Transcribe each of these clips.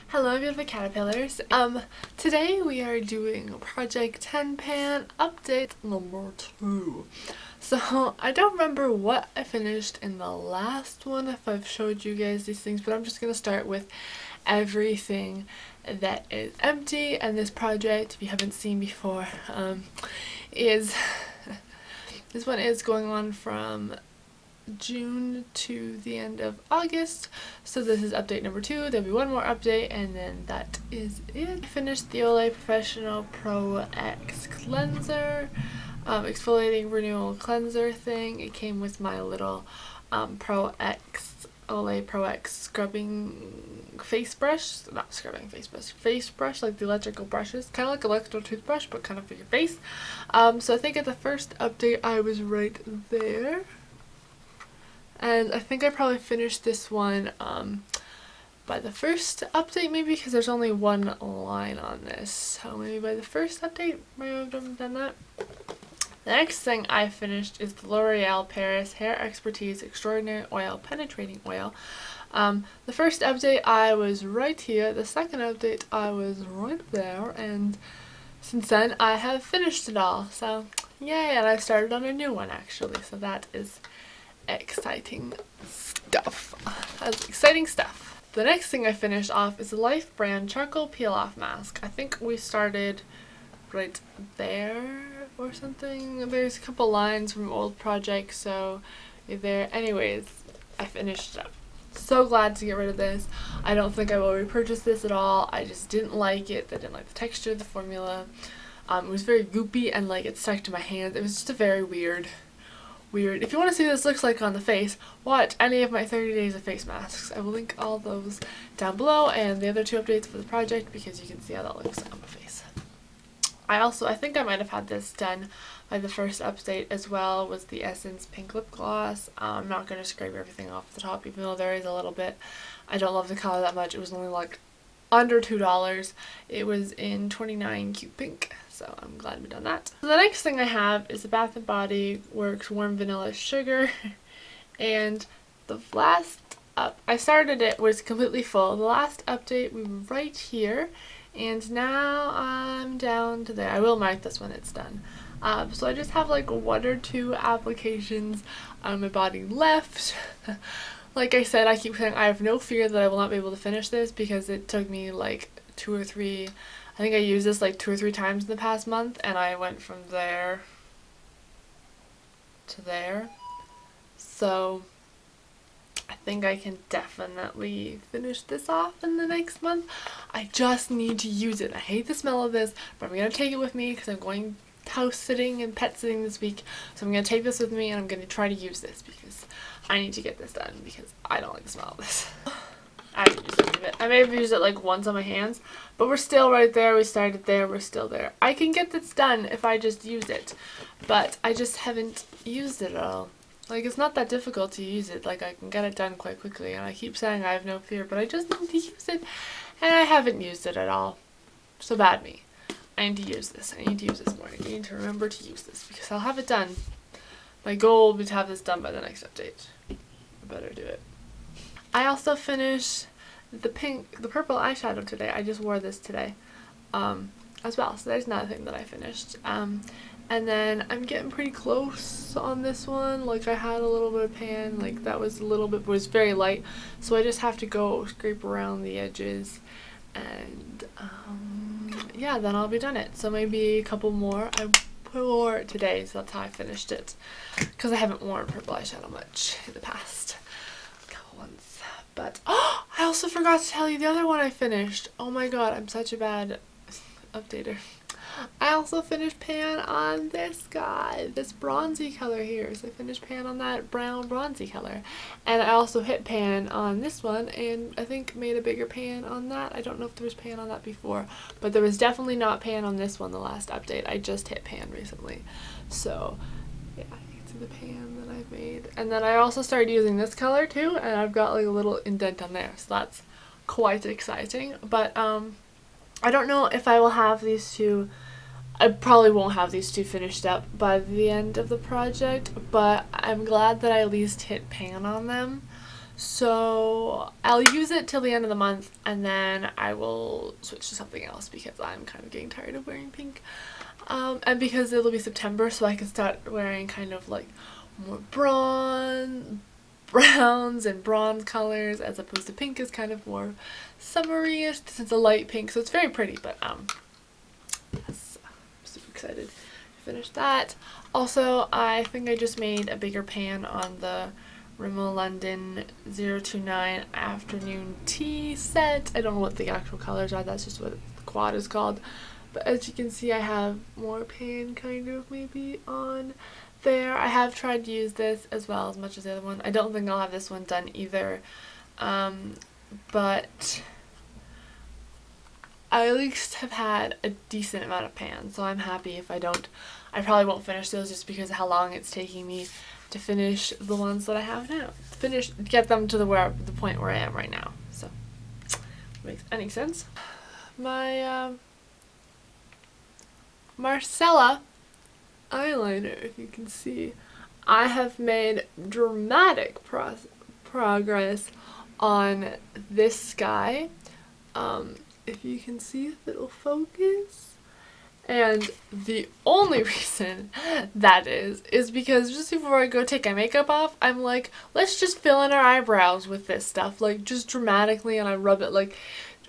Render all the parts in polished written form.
Hello beautiful caterpillars. Today we are doing Project 10 Pan update number 2. So I don't remember what I finished in the last one, if I've showed you guys these things, but I'm just going to start with everything that is empty. And this project, if you haven't seen before, is this one is going on from June to the end of August, so this is update number 2. There'll be one more update and then that is it. I finished the Olay Professional Pro X cleanser, exfoliating renewal cleanser thing. It came with my little Olay Pro X scrubbing face brush, not scrubbing face brush, like the electrical brushes, kind of like electrical toothbrush but kind of for your face. So I think at the first update I was right there. And I think I probably finished this one by the first update, maybe, because there's only one line on this. So maybe by the first update, maybe I've done that. The next thing I finished is the L'Oreal Paris Hair Expertise Extraordinary Oil Penetrating Oil. The first update I was right here, the second update I was right there, and since then I have finished it all. So yay, and I started on a new one actually, so that is exciting stuff. That's exciting stuff. The next thing I finished off is the Life Brand Charcoal Peel Off Mask. I think we started right there or something. There's a couple lines from old projects, so there. Anyways, I finished it up. So glad to get rid of this. I don't think I will repurchase this at all. I just didn't like it. I didn't like the texture of the formula. It was very goopy and like it stuck to my hands. It was just a very weird. If you want to see what this looks like on the face, watch any of my 30 days of face masks. I will link all those down below and the other 2 updates for the project because you can see how that looks on my face. I think I might have had this done by the first update as well, was the Essence Pink Lip Gloss. I'm not going to scrape everything off the top even though there is a little bit. I don't love the color that much. It was only like under $2. It was in 29 Cute Pink, so I'm glad we've done that. So the next thing I have is the Bath & Body Works Warm Vanilla Sugar, and the last I started it was completely full. The last update we were right here, and now I'm down to there. I will mark this when it's done. So I just have like 1 or 2 applications on my body left. Like I said, I keep saying I have no fear that I will not be able to finish this because it took me like 2 or 3, I think I used this like 2 or 3 times in the past month, and I went from there to there. So I think I can definitely finish this off in the next month. I just need to use it. I hate the smell of this, but I'm going to take it with me because I'm going house sitting and pet sitting this week. So I'm going to take this with me and I'm going to try to use this because I need to get this done because I don't like the smell of this. I haven't used any of it. I may have used it like once on my hands, but we're still right there. We started there. We're still there. I can get this done if I just use it, but I just haven't used it at all. Like, it's not that difficult to use it. Like, I can get it done quite quickly, and I keep saying I have no fear, but I just need to use it, and I haven't used it at all. So bad me. I need to use this. I need to use this more. I need to remember to use this because I'll have it done. My goal will be to have this done by the next update. I better do it. I also finished the purple eyeshadow today. I just wore this today as well. So there's another thing that I finished. And then I'm getting pretty close on this one. Like, I had a little bit of pan, like that was a little bit, was very light. So I just have to go scrape around the edges and yeah, then I'll be done it. So maybe a couple more. I wore it today, so that's how I finished it. Because I haven't worn purple eyeshadow much in the past couple months. But, oh, I also forgot to tell you the other one I finished. Oh my god, I'm such a bad updater. I also finished pan on this guy, this bronzy color here. So I finished pan on that brown bronzy color. And I also hit pan on this one and I think made a bigger pan on that. I don't know if there was pan on that before, but there was definitely not pan on this one the last update. I just hit pan recently. So yeah, you can see the pan that I've made. And then I also started using this color too, and I've got like a little indent on there. So that's quite exciting. But I don't know if I will have these 2. I probably won't have these 2 finished up by the end of the project, but I'm glad that I at least hit pan on them. So I'll use it till the end of the month, and then I will switch to something else because I'm kind of getting tired of wearing pink. And because it'll be September, so I can start wearing kind of like more browns and bronze colors, as opposed to pink is kind of more summery-ish. This is a light pink, so it's very pretty, but yes, I'm super excited to finish that. Also, I think I just made a bigger pan on the Rimmel London 029 afternoon tea set. I don't know what the actual colors are, that's just what the quad is called. But as you can see, I have more pan kind of maybe on there. I have tried to use this as well as much as the other one. I don't think I'll have this one done either. But I at least have had a decent amount of pan, so I'm happy if I don't. I probably won't finish those just because of how long it's taking me to finish the ones that I have now. Get them to the point where I am right now. So, makes any sense. My Marcella eyeliner, if you can see, I have made dramatic progress on this guy. If you can see if it'll focus. And the only reason that is because just before I go take my makeup off, I'm like, let's just fill in our eyebrows with this stuff, like just dramatically, and I rub it, like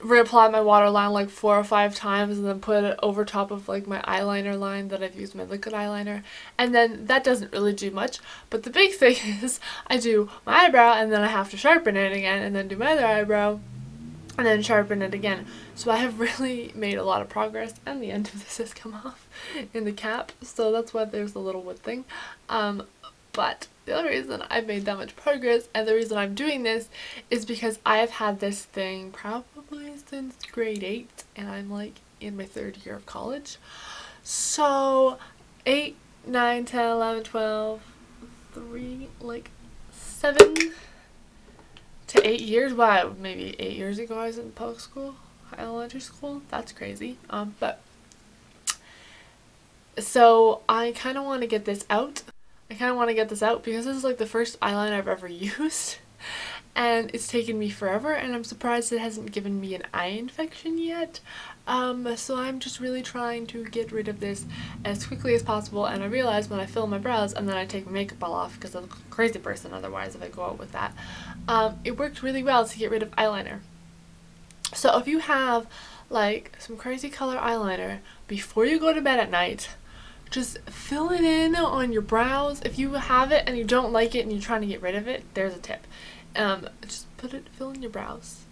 reapply my waterline like 4 or 5 times and then put it over top of like my eyeliner line that I've used my liquid eyeliner, and then that doesn't really do much. But the big thing is I do my eyebrow and then I have to sharpen it again and then do my other eyebrow and then sharpen it again. So I have really made a lot of progress, and the end of this has come off in the cap, so that's why there's a little wood thing. But the other reason I've made that much progress, and the reason I'm doing this, is because I have had this thing probably since grade 8, and I'm like in my 3rd year of college. So 8, 9, 10, 11, 12, 3, like 7 to 8 years. Wow, maybe 8 years ago I was in public school, elementary school. That's crazy. But so I kind of want to get this out. Because this is like the first eyeliner I've ever used, and it's taken me forever, and I'm surprised it hasn't given me an eye infection yet. So I'm just really trying to get rid of this as quickly as possible, and I realize when I fill my brows and then I take my makeup all off, because I look like a crazy person otherwise if I go out with that, it worked really well to get rid of eyeliner. So if you have like some crazy color eyeliner, before you go to bed at night, just fill it in on your brows. If you have it and you don't like it and you're trying to get rid of it, there's a tip. Just fill in your brows,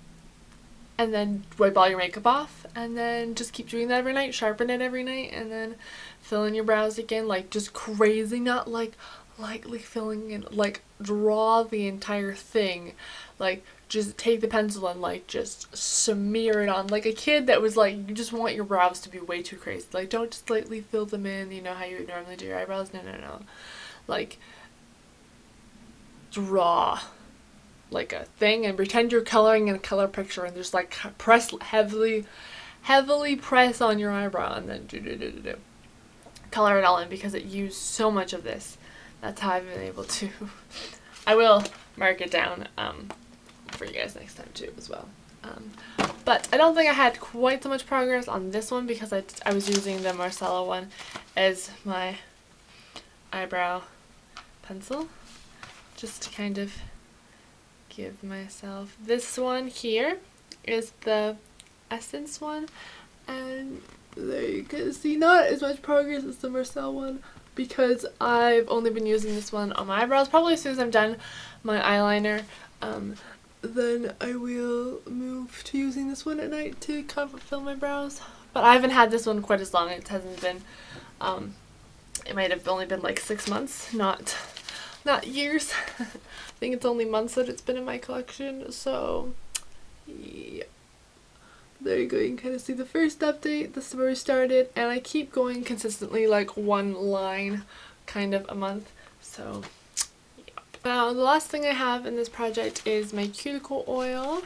and then wipe all your makeup off, and then just keep doing that every night. Sharpen it every night, and then fill in your brows again, like just crazy, not like lightly filling in, like draw the entire thing, like just take the pencil and like just smear it on, like a kid that was like, you just want your brows to be way too crazy. Like, don't just lightly fill them in, you know how you would normally do your eyebrows. No. Like, draw like a thing and pretend you're coloring in a color picture, and just like press heavily press on your eyebrow, and then do color it all in, because it used so much of this. That's how I've been able to. I will mark it down for you guys next time too as well. But I don't think I had quite so much progress on this one, because I was using the Marcella one as my eyebrow pencil, just to kind of give myself. This one here is the Essence one, and there you can see not as much progress as the Marcella one, because I've only been using this one on my eyebrows. Probably as soon as I'm done my eyeliner, then I will move to using this one at night to fill my brows. But I haven't had this one quite as long. It hasn't been, it might have only been like 6 months, not years. I think it's only months that it's been in my collection, so yeah. There you go, you can kind of see the first update. This is where we started, and I keep going consistently, like one line kind of a month, so yeah. Now the last thing I have in this project is my cuticle oil,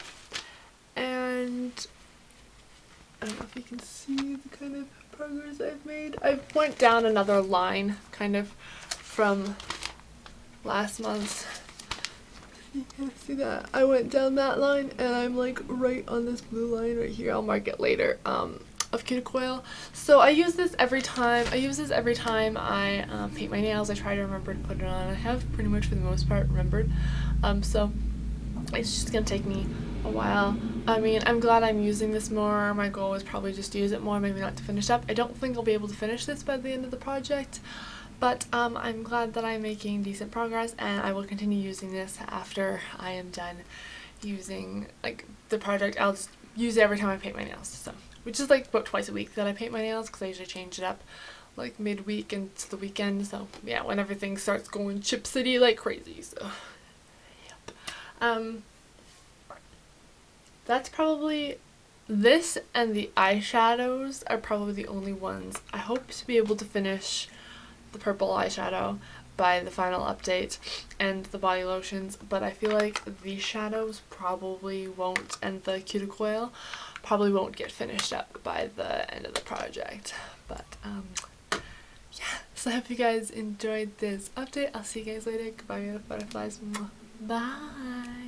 and I don't know if you can see the kind of progress I've made. I went down another line kind of from last month's You can see that I went down that line and I'm like right on this blue line right here. I'll mark it later. Of cuticle. So I use this every time. I paint my nails. I try to remember to put it on. I have pretty much for the most part remembered. So it's just gonna take me a while. I mean, I'm glad I'm using this more. My goal was probably just to use it more, maybe not to finish up. I don't think I'll be able to finish this by the end of the project, but I'm glad that I'm making decent progress, and I will continue using this after I am done using like the project. I'll just use it every time I paint my nails. So, which is like about twice a week that I paint my nails, because I usually change it up like midweek and to the weekend. So yeah, when everything starts going Chip City like crazy. So yep. That's probably, this and the eyeshadows are probably the only ones. I hope to be able to finish the purple eyeshadow by the final update and the body lotions, but I feel like these shadows probably won't, and the cuticle probably won't get finished up by the end of the project. But yeah, so I hope you guys enjoyed this update. I'll see you guys later. Goodbye, butterflies. Bye.